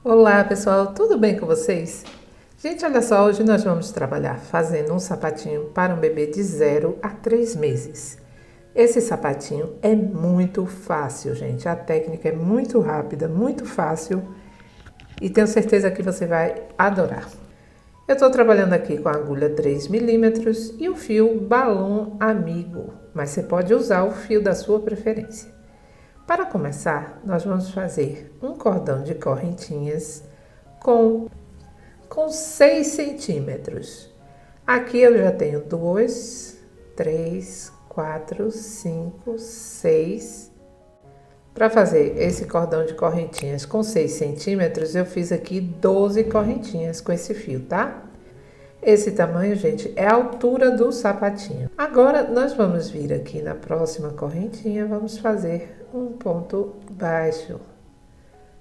Olá pessoal, tudo bem com vocês? Gente, olha só, hoje nós vamos trabalhar fazendo um sapatinho para um bebê de 0 a 3 meses. Esse sapatinho é muito fácil, gente, a técnica é muito rápida, muito fácil e tenho certeza que você vai adorar. Eu estou trabalhando aqui com a agulha 3 mm e o fio balão amigo, mas você pode usar o fio da sua preferência. Para começar, nós vamos fazer um cordão de correntinhas com 6 centímetros. Aqui eu já tenho 2, 3, 4, 5, 6. Para fazer esse cordão de correntinhas com 6 centímetros, eu fiz aqui 12 correntinhas com esse fio, tá? Esse tamanho, gente, é a altura do sapatinho. Agora, nós vamos vir aqui na próxima correntinha, vamos fazer um ponto baixo.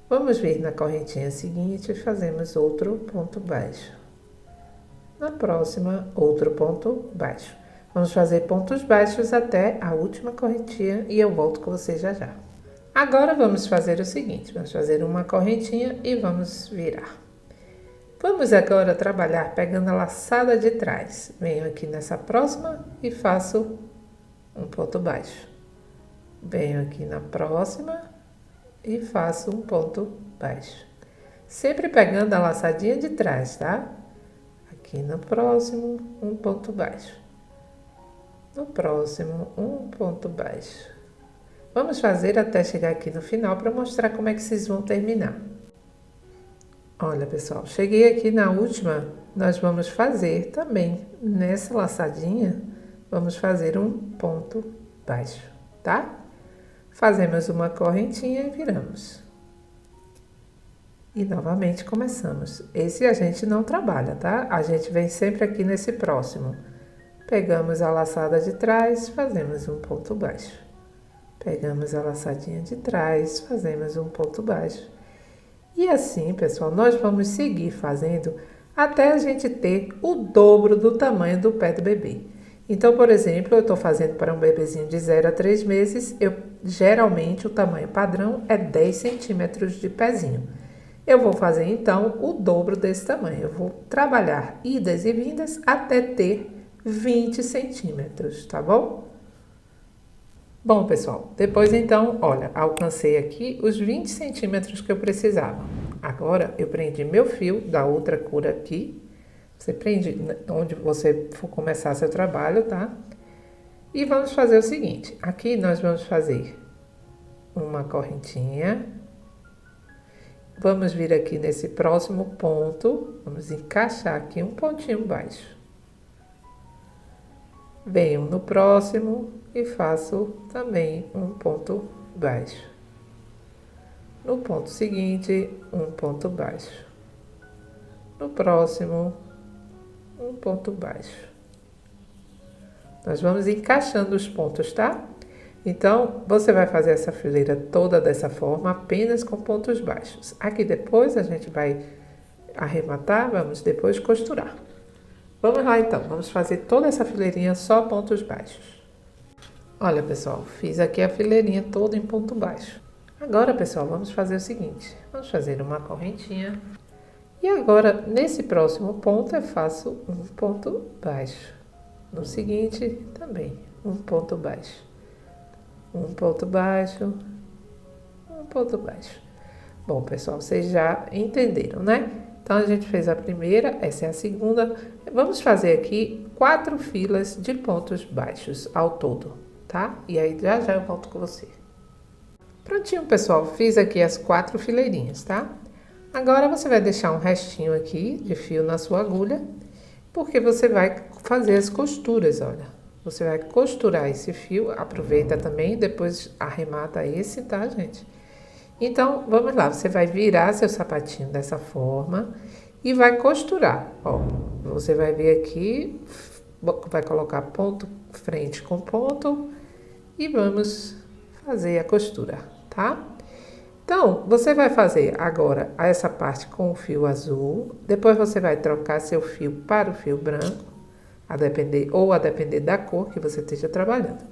Vamos vir na correntinha seguinte e fazemos outro ponto baixo. Na próxima, outro ponto baixo. Vamos fazer pontos baixos até a última correntinha e eu volto com você já já. Agora vamos fazer o seguinte, vamos fazer uma correntinha e vamos virar. Vamos agora trabalhar pegando a laçada de trás. Venho aqui nessa próxima e faço um ponto baixo. Venho aqui na próxima e faço um ponto baixo. Sempre pegando a laçadinha de trás, tá? Aqui no próximo, um ponto baixo. No próximo, um ponto baixo. Vamos fazer até chegar aqui no final para mostrar como é que vocês vão terminar. Olha, pessoal, cheguei aqui na última, nós vamos fazer também, nessa laçadinha, vamos fazer um ponto baixo, tá? Fazemos uma correntinha e viramos. E novamente começamos. Esse a gente não trabalha, tá? A gente vem sempre aqui nesse próximo. Pegamos a laçada de trás, fazemos um ponto baixo. Pegamos a laçadinha de trás, fazemos um ponto baixo. E assim, pessoal, nós vamos seguir fazendo até a gente ter o dobro do tamanho do pé do bebê. Então, por exemplo, eu estou fazendo para um bebezinho de 0 a 3 meses, geralmente o tamanho padrão é 10 centímetros de pezinho. Eu vou fazer então o dobro desse tamanho. Eu vou trabalhar idas e vindas até ter 20 centímetros, tá bom? Bom, pessoal, depois então, olha, alcancei aqui os 20 centímetros que eu precisava. Agora, eu prendi meu fio da outra cor aqui. Você prende onde você for começar seu trabalho, tá? E vamos fazer o seguinte. Aqui nós vamos fazer uma correntinha. Vamos vir aqui nesse próximo ponto. Vamos encaixar aqui um pontinho baixo. Venho no próximo e faço também um ponto baixo. No ponto seguinte, um ponto baixo. No próximo, um ponto baixo. Nós vamos encaixando os pontos, tá? Então, você vai fazer essa fileira toda dessa forma, apenas com pontos baixos. Aqui depois a gente vai arrematar, vamos depois costurar. Vamos lá então, vamos fazer toda essa fileirinha só pontos baixos. Olha, pessoal, fiz aqui a fileirinha toda em ponto baixo. Agora, pessoal, vamos fazer o seguinte. Vamos fazer uma correntinha. E agora, nesse próximo ponto, eu faço um ponto baixo. No seguinte, também, um ponto baixo. Um ponto baixo. Um ponto baixo. Bom, pessoal, vocês já entenderam, né? Então, a gente fez a primeira, essa é a segunda. Vamos fazer aqui 4 filas de pontos baixos ao todo, tá? E aí, já eu volto com você. Prontinho, pessoal. Fiz aqui as 4 fileirinhas, tá? Agora, você vai deixar um restinho aqui de fio na sua agulha, porque você vai fazer as costuras, olha. Você vai costurar esse fio, aproveita também, depois arremata esse, tá, gente? Então, vamos lá, você vai virar seu sapatinho dessa forma e vai costurar, ó. Você vai vir aqui, vai colocar ponto frente com ponto e vamos fazer a costura, tá? Então, você vai fazer agora essa parte com o fio azul, depois você vai trocar seu fio para o fio branco, a depender da cor que você esteja trabalhando.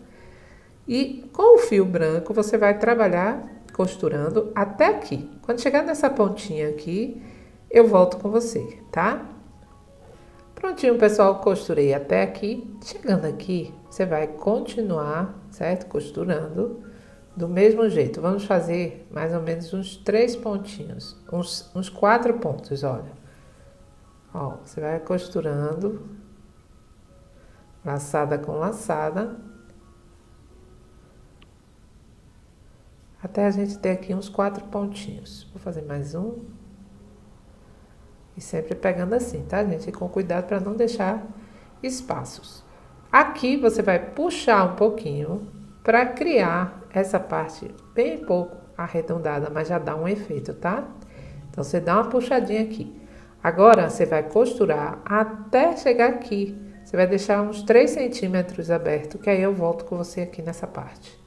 E com o fio branco, você vai trabalhar costurando até aqui. Quando chegar nessa pontinha aqui, eu volto com você, tá? Prontinho, pessoal, costurei até aqui. Chegando aqui, você vai continuar, certo? Costurando do mesmo jeito. Vamos fazer mais ou menos uns 3 pontinhos, uns 4 pontos, olha. Ó, você vai costurando, laçada com laçada, até a gente ter aqui uns 4 pontinhos. Vou fazer mais um. E sempre pegando assim, tá, gente? E com cuidado para não deixar espaços. Aqui você vai puxar um pouquinho para criar essa parte bem pouco arredondada, mas já dá um efeito, tá? Então, você dá uma puxadinha aqui. Agora, você vai costurar até chegar aqui. Você vai deixar uns 3 centímetros aberto, que aí eu volto com você aqui nessa parte.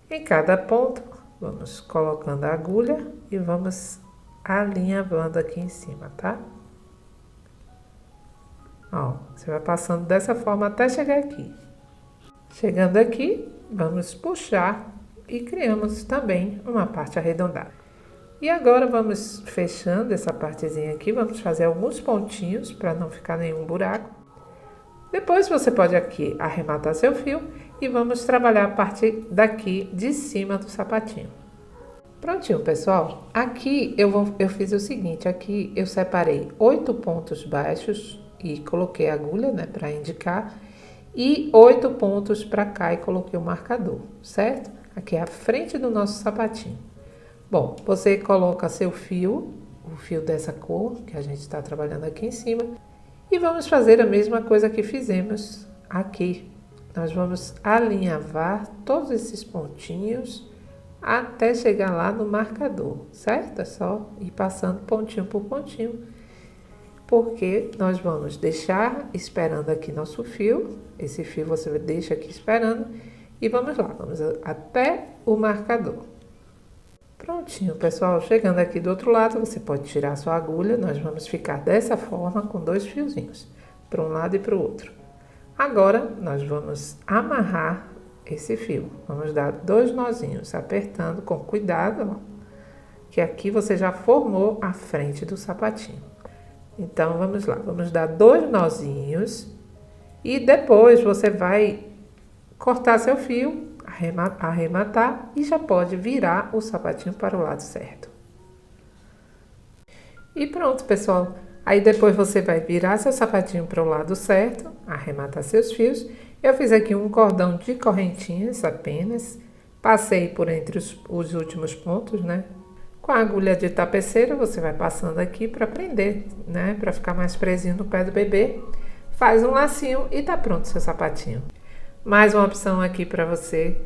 Em cada ponto, vamos colocando a agulha e vamos alinhavando aqui em cima, tá? Ó, você vai passando dessa forma até chegar aqui. Chegando aqui, vamos puxar e criamos também uma parte arredondada. E agora vamos fechando essa partezinha aqui, vamos fazer alguns pontinhos para não ficar nenhum buraco. Depois você pode aqui arrematar seu fio e vamos trabalhar a parte daqui de cima do sapatinho. Prontinho, pessoal. Aqui eu fiz o seguinte, aqui eu separei 8 pontos baixos e coloquei a agulha, né, para indicar, e 8 pontos para cá e coloquei o marcador, certo? Aqui é a frente do nosso sapatinho. Bom, você coloca seu fio, o fio dessa cor que a gente está trabalhando aqui em cima, e vamos fazer a mesma coisa que fizemos aqui. Nós vamos alinhavar todos esses pontinhos até chegar lá no marcador, certo? É só ir passando pontinho por pontinho, porque nós vamos deixar esperando aqui nosso fio. Esse fio você deixa aqui esperando e vamos lá, vamos até o marcador. Prontinho, pessoal, chegando aqui do outro lado, você pode tirar a sua agulha. Nós vamos ficar dessa forma com 2 fiozinhos, para um lado e para o outro. Agora, nós vamos amarrar esse fio. Vamos dar 2 nozinhos, apertando com cuidado, ó, que aqui você já formou a frente do sapatinho. Então, vamos lá, vamos dar 2 nozinhos e depois você vai cortar seu fio, arrematar e já pode virar o sapatinho para o lado certo. E pronto, pessoal. Aí depois você vai virar seu sapatinho para o lado certo, arrematar seus fios. Eu fiz aqui um cordão de correntinhas apenas, passei por entre os últimos pontos, né? Com a agulha de tapeceira, você vai passando aqui para prender, né? Para ficar mais presinho no pé do bebê. Faz um lacinho e tá pronto o seu sapatinho. Mais uma opção aqui para você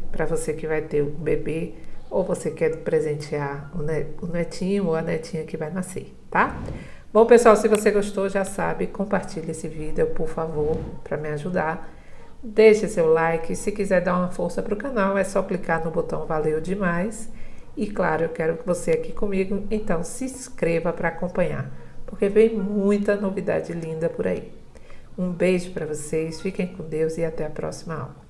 que vai ter um bebê ou você quer presentear o netinho ou a netinha que vai nascer, tá? Bom, pessoal, se você gostou, já sabe, compartilhe esse vídeo, por favor, para me ajudar. Deixe seu like. Se quiser dar uma força para o canal, é só clicar no botão Valeu Demais. E claro, eu quero que você aqui comigo, então se inscreva para acompanhar, porque vem muita novidade linda por aí. Um beijo para vocês, fiquem com Deus e até a próxima aula.